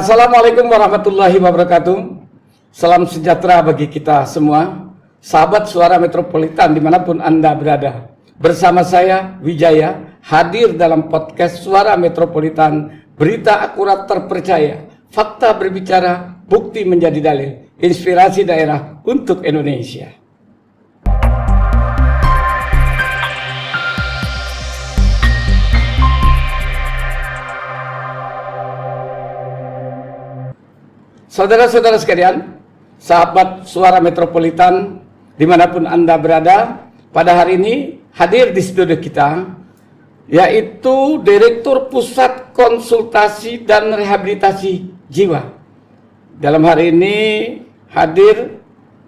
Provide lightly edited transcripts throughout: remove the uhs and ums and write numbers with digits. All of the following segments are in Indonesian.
Assalamualaikum warahmatullahi wabarakatuh. Salam sejahtera bagi kita semua, sahabat Suara Metropolitan dimanapun Anda berada. Bersama saya, Wijaya, hadir dalam podcast Suara Metropolitan, berita akurat terpercaya, fakta berbicara, bukti menjadi dalil, inspirasi daerah untuk Indonesia. Saudara-saudara sekalian, sahabat Suara Metropolitan dimanapun Anda berada, pada hari ini hadir di studio kita yaitu Direktur Pusat Konsultasi dan Rehabilitasi Jiwa. Dalam hari ini hadir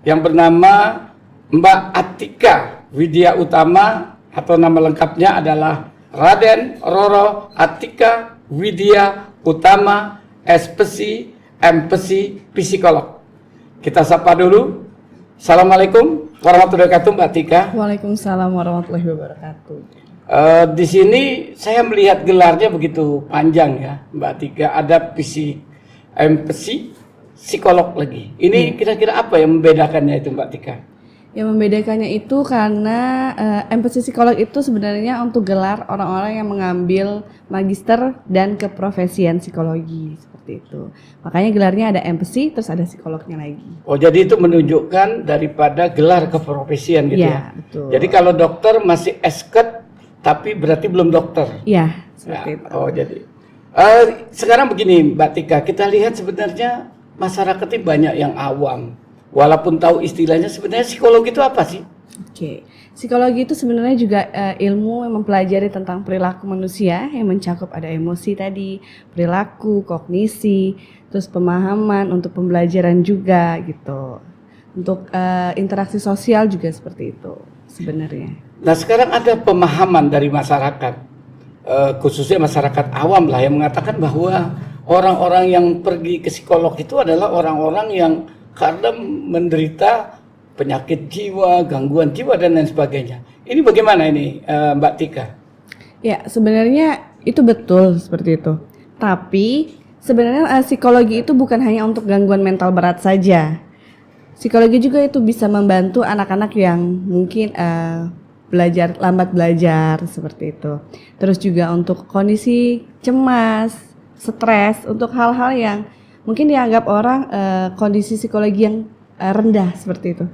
yang bernama Mbak Atika Widya Utama, atau nama lengkapnya adalah Raden Roro Atika Widya Utama, SPSI, MPSI, psikolog. Kita sapa dulu. Assalamualaikum warahmatullahi wabarakatuh, Mbak Atika. Waalaikumsalam warahmatullahi wabarakatuh. Di sini saya melihat gelarnya begitu panjang ya, Mbak Atika. Ada MPSI, psikolog lagi. Ini kira-kira apa yang membedakannya itu, Mbak Atika? Yang membedakannya itu karena MPSI psikolog itu sebenarnya untuk gelar orang-orang yang mengambil magister dan keprofesian psikologi, seperti itu. Makanya gelarnya ada MPSI terus ada psikolognya lagi. Oh, jadi itu menunjukkan daripada gelar keprofesian gitu ya? Betul. Jadi kalau dokter masih esket tapi berarti belum dokter. Iya, seperti itu. Oh, jadi sekarang begini Mbak Tika, kita lihat sebenarnya masyarakat ini banyak yang awam. Walaupun tahu istilahnya, sebenarnya psikologi itu apa sih? Oke, psikologi itu sebenarnya juga ilmu yang mempelajari tentang perilaku manusia yang mencakup ada emosi tadi, perilaku, kognisi, terus pemahaman untuk pembelajaran juga gitu. Untuk interaksi sosial juga seperti itu sebenarnya. Nah, sekarang ada pemahaman dari masyarakat, khususnya masyarakat awam lah, yang mengatakan bahwa orang-orang yang pergi ke psikolog itu adalah orang-orang yang karena menderita penyakit jiwa, gangguan jiwa dan lain sebagainya. Ini bagaimana ini, Mbak Tika? Ya, sebenarnya itu betul seperti itu. Tapi sebenarnya psikologi itu bukan hanya untuk gangguan mental berat saja. Psikologi juga itu bisa membantu anak-anak yang mungkin lambat belajar seperti itu. Terus juga untuk kondisi cemas, stres, untuk hal-hal yang mungkin dianggap orang kondisi psikologi yang rendah seperti itu.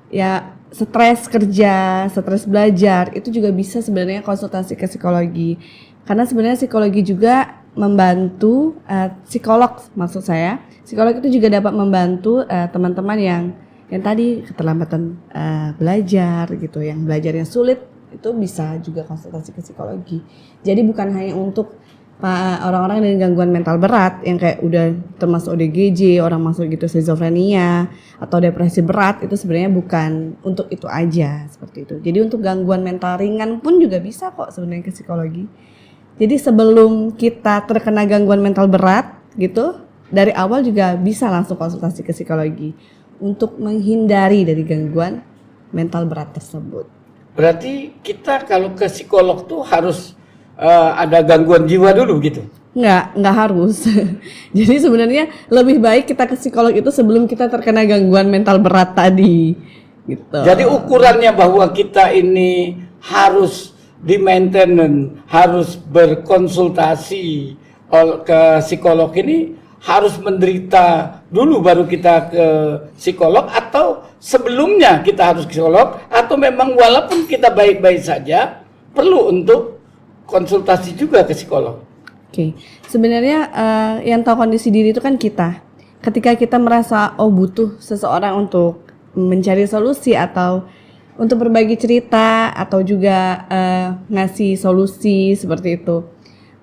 Ya, stres kerja, stres belajar, itu juga bisa sebenarnya konsultasi ke psikologi. Karena sebenarnya psikologi juga membantu psikolog, maksud saya. Psikolog itu juga dapat membantu teman-teman yang tadi keterlambatan belajar gitu, yang belajarnya sulit, itu bisa juga konsultasi ke psikologi. Jadi bukan hanya untuk orang-orang dengan gangguan mental berat yang kayak udah termasuk ODGJ, orang masuk gitu skizofrenia atau depresi berat, itu sebenarnya bukan untuk itu aja seperti itu. Jadi untuk gangguan mental ringan pun juga bisa kok sebenarnya ke psikologi. Jadi sebelum kita terkena gangguan mental berat gitu, dari awal juga bisa langsung konsultasi ke psikologi untuk menghindari dari gangguan mental berat tersebut. Berarti kita kalau ke psikolog tuh harus ada gangguan jiwa dulu gitu? Nggak harus. Jadi sebenarnya lebih baik kita ke psikolog itu sebelum kita terkena gangguan mental berat tadi gitu. Jadi ukurannya bahwa kita ini harus di maintenance, harus berkonsultasi ke psikolog ini harus menderita dulu baru kita ke psikolog, atau sebelumnya kita harus ke psikolog, atau memang walaupun kita baik-baik saja perlu untuk konsultasi juga ke psikolog? Oke. Sebenarnya yang tahu kondisi diri itu kan kita. Ketika kita merasa butuh seseorang untuk mencari solusi atau untuk berbagi cerita atau juga ngasih solusi seperti itu,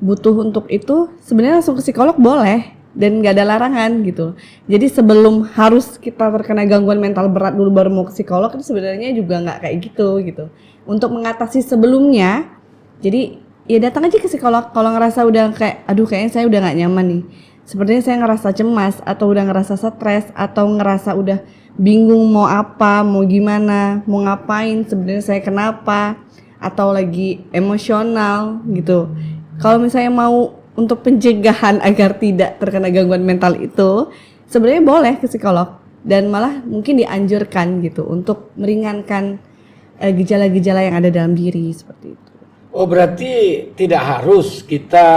butuh untuk itu, sebenarnya langsung ke psikolog boleh dan nggak ada larangan gitu. Jadi sebelum harus kita terkena gangguan mental berat dulu baru mau ke psikolog, itu sebenarnya juga nggak kayak gitu. Untuk mengatasi sebelumnya, jadi ya datang aja ke psikolog kalau ngerasa udah kayak kayaknya saya udah nggak nyaman nih, sepertinya saya ngerasa cemas atau udah ngerasa stres atau ngerasa udah bingung mau apa, mau gimana, mau ngapain, sebenarnya saya kenapa, atau lagi emosional gitu. Kalau misalnya mau untuk pencegahan agar tidak terkena gangguan mental itu sebenarnya boleh ke psikolog dan malah mungkin dianjurkan gitu untuk meringankan gejala-gejala yang ada dalam diri seperti itu. Oh, berarti tidak harus kita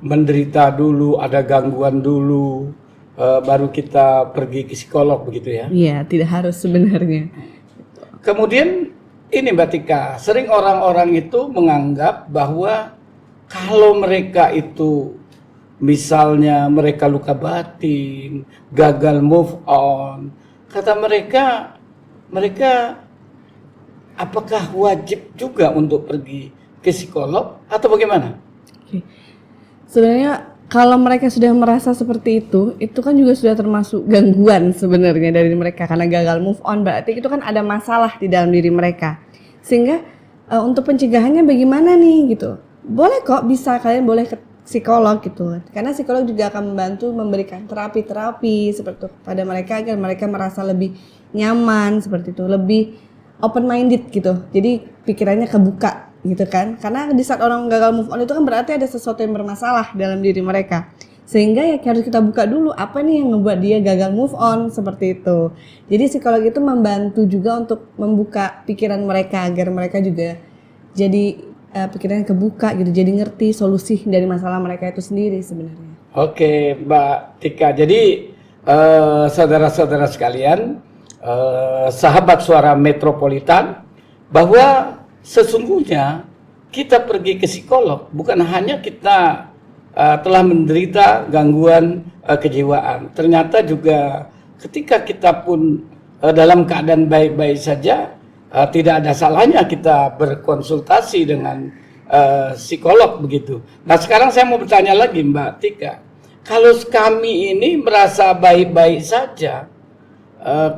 menderita dulu, ada gangguan dulu, baru kita pergi ke psikolog begitu ya? Iya, tidak harus sebenarnya. Kemudian ini Mbak Tika, sering orang-orang itu menganggap bahwa kalau mereka itu misalnya mereka luka batin, gagal move on, kata mereka apakah wajib juga untuk pergi ke psikolog atau bagaimana? Oke. Sebenarnya kalau mereka sudah merasa seperti itu kan juga sudah termasuk gangguan sebenarnya dari mereka karena gagal move on, berarti itu kan ada masalah di dalam diri mereka. Sehingga untuk pencegahannya bagaimana nih gitu. Boleh kok, bisa kalian boleh ke psikolog gitu. Karena psikolog juga akan membantu memberikan terapi-terapi seperti itu pada mereka agar mereka merasa lebih nyaman seperti itu, lebih open minded gitu. Jadi pikirannya kebuka gitu kan. Karena di saat orang gagal move on itu kan berarti ada sesuatu yang bermasalah dalam diri mereka. Sehingga ya harus kita buka dulu apa nih yang membuat dia gagal move on seperti itu. Jadi psikolog itu membantu juga untuk membuka pikiran mereka agar mereka juga jadi pikirannya kebuka gitu. Jadi ngerti solusi dari masalah mereka itu sendiri sebenarnya. Oke, Mbak Tika. Jadi saudara-saudara sekalian, sahabat suara metropolitan, bahwa sesungguhnya kita pergi ke psikolog bukan hanya kita telah menderita gangguan kejiwaan. Ternyata juga ketika kita pun dalam keadaan baik-baik saja, tidak ada salahnya kita berkonsultasi dengan psikolog begitu. Nah, sekarang saya mau bertanya lagi Mbak Tika, kalau kami ini merasa baik-baik saja,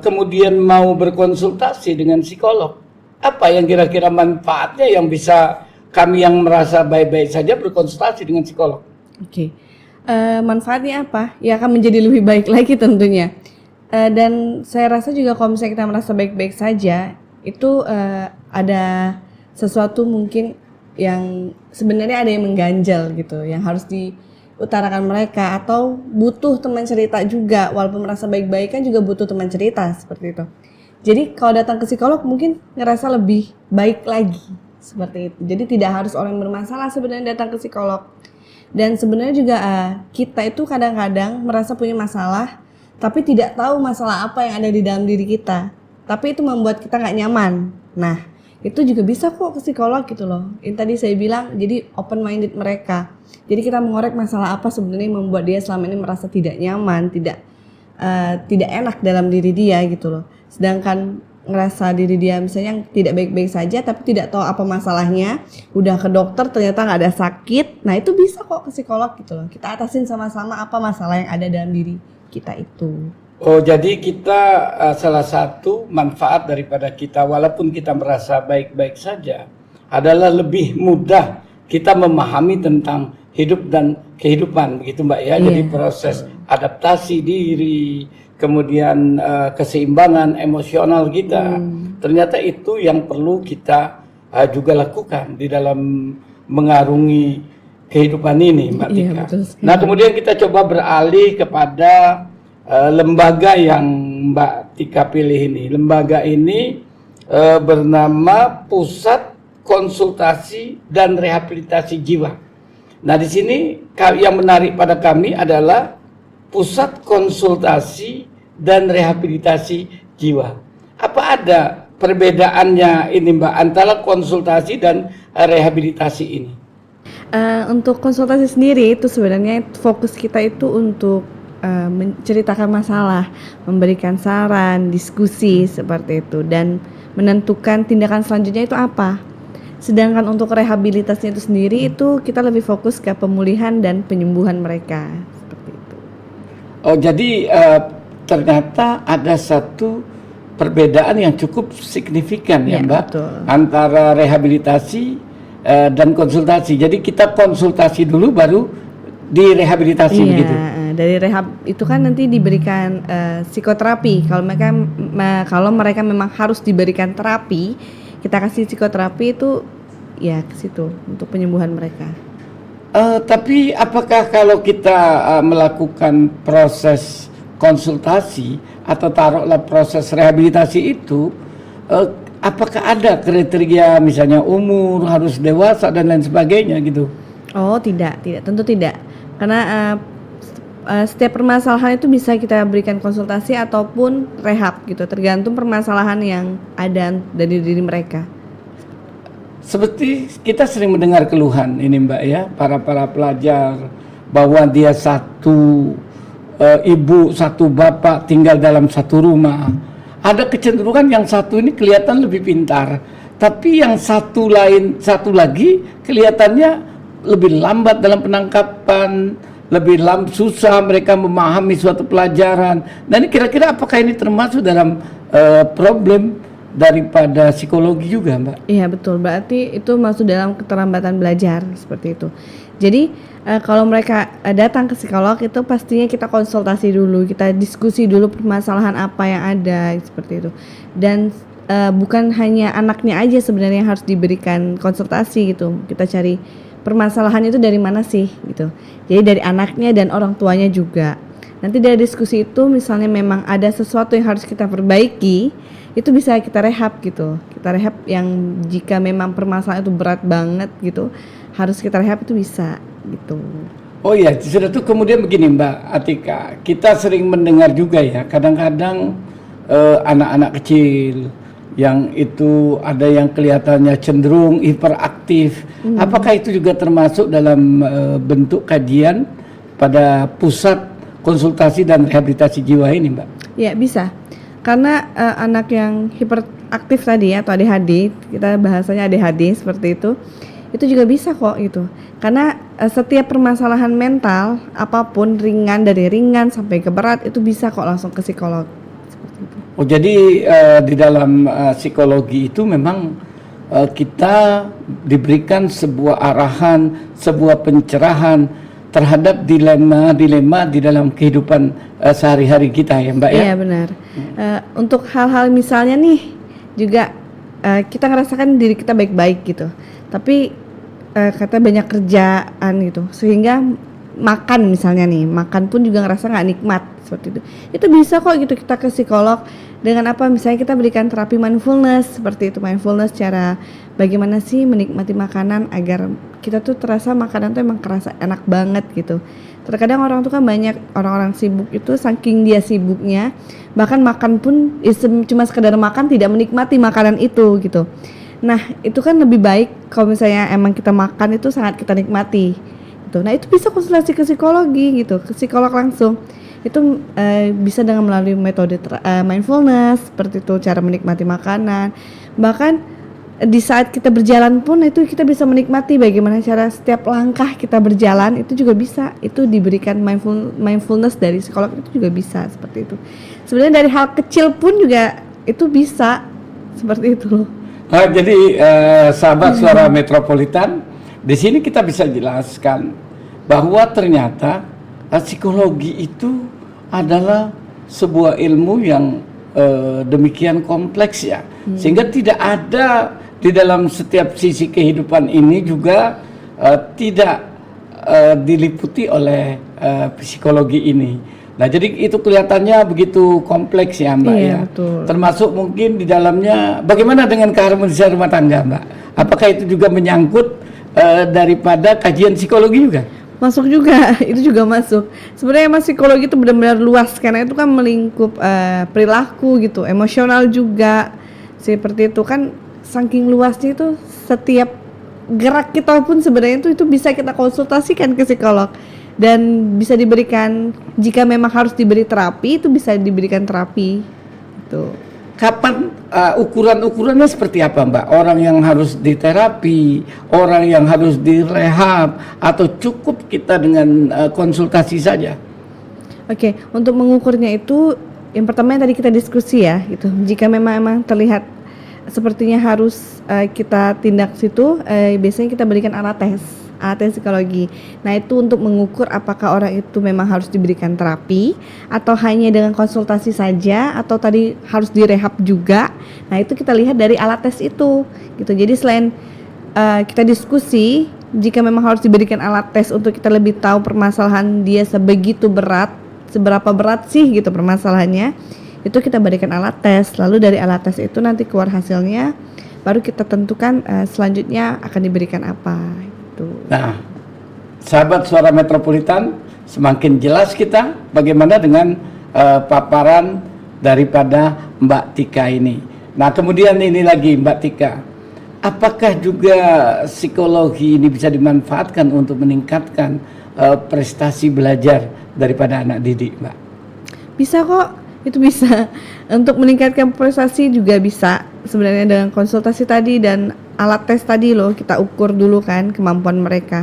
kemudian mau berkonsultasi dengan psikolog, apa yang kira-kira manfaatnya yang bisa kami yang merasa baik-baik saja berkonsultasi dengan psikolog? Oke. Manfaatnya apa? Ya akan menjadi lebih baik lagi tentunya. Dan saya rasa juga kalau misalnya kita merasa baik-baik saja, itu ada sesuatu mungkin yang sebenarnya ada yang mengganjal gitu, yang harus diutarakan mereka, atau butuh teman cerita juga. Walaupun merasa baik-baik kan juga butuh teman cerita seperti itu. Jadi kalau datang ke psikolog mungkin ngerasa lebih baik lagi seperti itu. Jadi tidak harus orang yang bermasalah sebenarnya datang ke psikolog. Dan sebenarnya juga kita itu kadang-kadang merasa punya masalah tapi tidak tahu masalah apa yang ada di dalam diri kita. Tapi itu membuat kita nggak nyaman. Nah, itu juga bisa kok ke psikolog gitu loh. Yang tadi saya bilang, jadi open minded mereka. Jadi kita mengorek masalah apa sebenarnya yang membuat dia selama ini merasa tidak nyaman, tidak enak dalam diri dia gitu loh. Sedangkan ngerasa diri dia misalnya tidak baik-baik saja tapi tidak tahu apa masalahnya, udah ke dokter ternyata nggak ada sakit, nah itu bisa kok ke psikolog gitu loh. Kita atasin sama-sama apa masalah yang ada dalam diri kita itu. Oh, jadi kita salah satu manfaat daripada kita walaupun kita merasa baik-baik saja adalah lebih mudah kita memahami tentang hidup dan kehidupan begitu Mbak ya. Jadi proses adaptasi diri, kemudian keseimbangan emosional kita, ternyata itu yang perlu kita juga lakukan di dalam mengarungi kehidupan ini Mbak Tika. Nah, kemudian kita coba beralih kepada lembaga yang Mbak Tika pilih ini. Lembaga ini bernama Pusat Konsultasi dan Rehabilitasi Jiwa. Nah, di sini yang menarik pada kami adalah Pusat Konsultasi dan Rehabilitasi Jiwa. Apa ada perbedaannya ini Mbak antara konsultasi dan rehabilitasi ini? Untuk konsultasi sendiri itu sebenarnya fokus kita itu untuk menceritakan masalah, memberikan saran, diskusi seperti itu, dan menentukan tindakan selanjutnya itu apa. Sedangkan untuk rehabilitasinya itu sendiri itu kita lebih fokus ke pemulihan dan penyembuhan mereka seperti itu. Oh, jadi ternyata ada satu perbedaan yang cukup signifikan ya Mbak, betul, antara rehabilitasi dan konsultasi. Jadi kita konsultasi dulu baru direhabilitasi begitu. Dari rehab itu kan nanti diberikan psikoterapi. Kalau mereka memang harus diberikan terapi, kita kasih psikoterapi itu ya ke situ untuk penyembuhan mereka. Tapi apakah kalau kita melakukan proses konsultasi atau taruhlah proses rehabilitasi itu, apakah ada kriteria misalnya umur, harus dewasa dan lain sebagainya gitu? Oh, tidak, tentu tidak. Karena setiap permasalahan itu bisa kita berikan konsultasi ataupun rehab gitu, tergantung permasalahan yang ada dari diri mereka. Seperti kita sering mendengar keluhan ini Mbak ya, para pelajar bahwa dia satu ibu, satu bapak tinggal dalam satu rumah. Ada kecenderungan yang satu ini kelihatan lebih pintar, tapi yang satu lagi kelihatannya lebih lambat dalam penangkapan, lebih susah mereka memahami suatu pelajaran. Nah ini kira-kira apakah ini termasuk dalam problem daripada psikologi juga, Mbak? Iya betul, berarti itu masuk dalam keterlambatan belajar seperti itu. Jadi kalau mereka datang ke psikolog itu pastinya kita konsultasi dulu, kita diskusi dulu permasalahan apa yang ada seperti itu. Dan bukan hanya anaknya aja sebenarnya yang harus diberikan konsultasi gitu. Kita cari permasalahan itu dari mana sih gitu. Jadi dari anaknya dan orang tuanya juga. Nanti dari diskusi itu misalnya memang ada sesuatu yang harus kita perbaiki, itu bisa kita rehab gitu. Kita rehab yang jika memang permasalahan itu berat banget gitu, harus kita rehab itu bisa gitu. Oh ya, sudah tuh kemudian begini Mbak Atika, kita sering mendengar juga ya, kadang-kadang anak-anak kecil yang itu ada yang kelihatannya cenderung hiperaktif. Apakah itu juga termasuk dalam bentuk kajian pada pusat konsultasi dan rehabilitasi jiwa ini, Mbak? Ya bisa, karena anak yang hiperaktif tadi atau ADHD, kita bahasanya ADHD seperti itu juga bisa kok gitu. Karena setiap permasalahan mental apapun, dari ringan sampai ke berat, itu bisa kok langsung ke psikolog. Seperti itu. Oh jadi di dalam psikologi itu memang kita diberikan sebuah arahan, sebuah pencerahan terhadap dilema-dilema di dalam kehidupan sehari-hari kita ya Mbak ya? Iya benar. Untuk hal-hal misalnya nih juga kita ngerasakan diri kita baik-baik gitu, tapi kata banyak kerjaan gitu, sehingga makan misalnya nih, makan pun juga ngerasa nggak nikmat seperti itu bisa kok gitu kita ke psikolog. Dengan apa, misalnya kita berikan terapi mindfulness seperti itu, mindfulness cara bagaimana sih menikmati makanan agar kita tuh terasa makanan tuh emang kerasa enak banget gitu. Terkadang orang tuh kan banyak orang-orang sibuk itu, saking dia sibuknya bahkan makan pun cuma sekedar makan, tidak menikmati makanan itu gitu. Nah itu kan lebih baik kalau misalnya emang kita makan itu sangat kita nikmati gitu. Nah itu bisa konsultasi ke psikologi gitu, ke psikolog langsung. Itu bisa dengan melalui metode mindfulness seperti itu, cara menikmati makanan. Bahkan di saat kita berjalan pun itu kita bisa menikmati bagaimana cara setiap langkah kita berjalan, itu juga bisa. Itu diberikan mindfulness dari psikolog, itu juga bisa seperti itu. Sebenarnya dari hal kecil pun juga itu bisa seperti itu. Jadi sahabat Suara Metropolitan, di sini kita bisa jelaskan bahwa ternyata psikologi itu adalah sebuah ilmu yang demikian kompleks ya, sehingga tidak ada di dalam setiap sisi kehidupan ini juga tidak diliputi oleh psikologi ini. Nah jadi itu kelihatannya begitu kompleks ya Mbak ya. Betul. Termasuk mungkin di dalamnya bagaimana dengan keharmonisan rumah tangga Mbak? Apakah itu juga menyangkut daripada kajian psikologi juga? Masuk juga, itu juga masuk. Sebenarnya mas psikologi itu benar-benar luas karena itu kan melingkup perilaku gitu, emosional juga. Seperti itu kan, saking luasnya itu setiap gerak kita pun sebenarnya itu bisa kita konsultasikan ke psikolog dan bisa diberikan, jika memang harus diberi terapi itu bisa diberikan terapi gitu. Kapan ukuran-ukurannya seperti apa Mbak? Orang yang harus diterapi, orang yang harus direhab, atau cukup kita dengan konsultasi saja? Oke, untuk mengukurnya itu yang pertama yang tadi kita diskusi ya gitu. Jika memang terlihat sepertinya harus kita tindak situ, biasanya kita berikan alat tes psikologi. Nah itu untuk mengukur apakah orang itu memang harus diberikan terapi atau hanya dengan konsultasi saja, atau tadi harus direhab juga. Nah itu kita lihat dari alat tes itu gitu. Jadi selain kita diskusi jika memang harus diberikan alat tes untuk kita lebih tahu permasalahan dia sebegitu berat, seberapa berat sih gitu permasalahannya, itu kita berikan alat tes. Lalu dari alat tes itu nanti keluar hasilnya, baru kita tentukan selanjutnya akan diberikan apa gitu. Nah, sahabat Suara Metropolitan, semakin jelas kita bagaimana dengan paparan daripada Mbak Tika ini. Nah, kemudian ini lagi Mbak Tika, apakah juga psikologi ini bisa dimanfaatkan untuk meningkatkan prestasi belajar daripada anak didik, Mbak? Bisa kok, itu bisa. Untuk meningkatkan prestasi juga bisa sebenarnya dengan konsultasi tadi dan alat tes tadi loh, kita ukur dulu kan kemampuan mereka.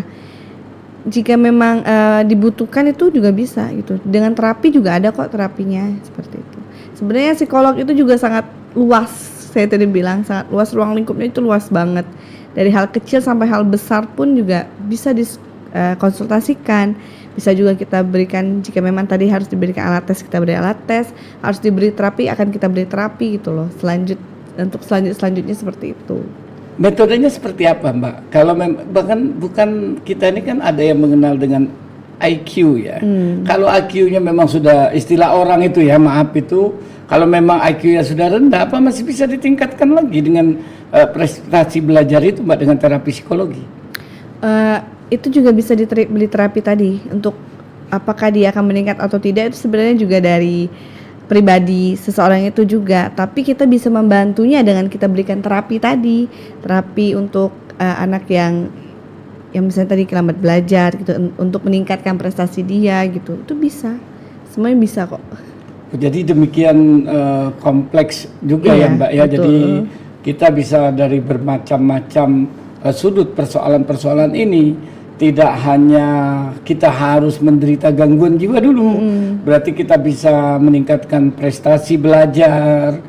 Jika memang dibutuhkan itu juga bisa gitu. Dengan terapi juga ada kok terapinya seperti itu. Sebenarnya psikolog itu juga sangat luas, saya tadi bilang sangat luas, ruang lingkupnya itu luas banget. Dari hal kecil sampai hal besar pun juga bisa dikonsultasikan. Bisa juga kita berikan, jika memang tadi harus diberikan alat tes, kita beri alat tes. Harus diberi terapi, akan kita beri terapi gitu loh. Untuk selanjutnya seperti itu. Metodenya seperti apa, Mbak? Kalau bahkan bukan kita ini kan ada yang mengenal dengan IQ ya. Kalau IQ-nya memang sudah istilah orang itu ya, maaf itu, kalau memang IQ-nya sudah rendah, apa masih bisa ditingkatkan lagi dengan prestasi belajar itu, Mbak, dengan terapi psikologi? Itu juga bisa beli terapi tadi. Untuk apakah dia akan meningkat atau tidak itu sebenarnya juga dari pribadi seseorang itu juga, tapi kita bisa membantunya dengan kita berikan terapi tadi, terapi untuk anak yang misalnya tadi lambat belajar gitu, untuk meningkatkan prestasi dia gitu, itu bisa, semuanya bisa kok. Jadi demikian kompleks juga ya, Mbak ya. Betul. Jadi kita bisa dari bermacam-macam sudut persoalan-persoalan ini. Tidak hanya kita harus menderita gangguan jiwa dulu, berarti kita bisa meningkatkan prestasi belajar,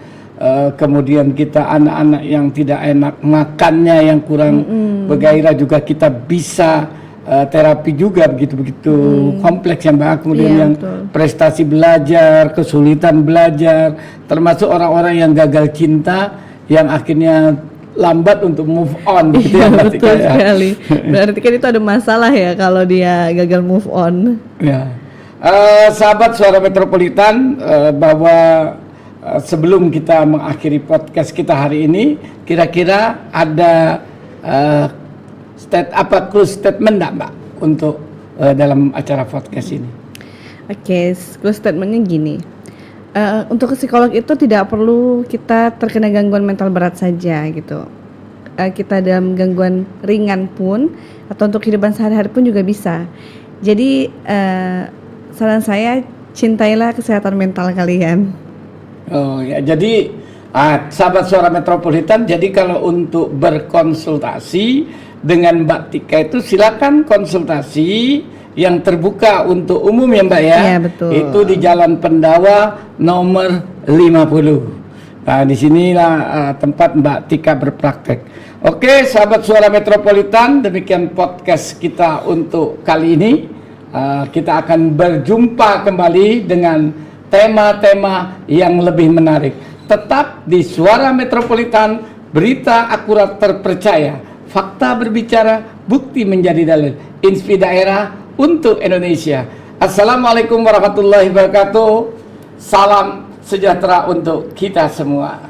kemudian kita anak-anak yang tidak enak makannya, yang kurang bergairah juga kita bisa terapi juga, begitu kompleks ya, Mbak. Kemudian yang prestasi belajar, kesulitan belajar, termasuk orang-orang yang gagal cinta, yang akhirnya lambat untuk move on gitu ya, betul sekali. Berarti kan itu ada masalah ya kalau dia gagal move on. Ya, sahabat Suara Metropolitan, bahwa sebelum kita mengakhiri podcast kita hari ini, kira-kira ada close statement enggak, Mbak, untuk dalam acara podcast ini? Oke, close statementnya gini. Untuk psikolog itu tidak perlu kita terkena gangguan mental berat saja gitu. Kita dalam gangguan ringan pun atau untuk kehidupan sehari-hari pun juga bisa. Jadi saran saya, cintailah kesehatan mental kalian. Oh ya, jadi sahabat Suara Metropolitan, jadi kalau untuk berkonsultasi dengan Mbak Tika itu silakan konsultasi yang terbuka untuk umum ya, Mbak ya. Iya, betul. Itu di Jalan Pendawa nomor 50. Nah, disinilah tempat Mbak Tika berpraktek. Oke, sahabat Suara Metropolitan, demikian podcast kita untuk kali ini. Kita akan berjumpa kembali dengan tema-tema yang lebih menarik. Tetap di Suara Metropolitan, berita akurat terpercaya, fakta berbicara, bukti menjadi dalil. Inspi Daerah untuk Indonesia. Assalamualaikum warahmatullahi wabarakatuh. Salam sejahtera untuk kita semua.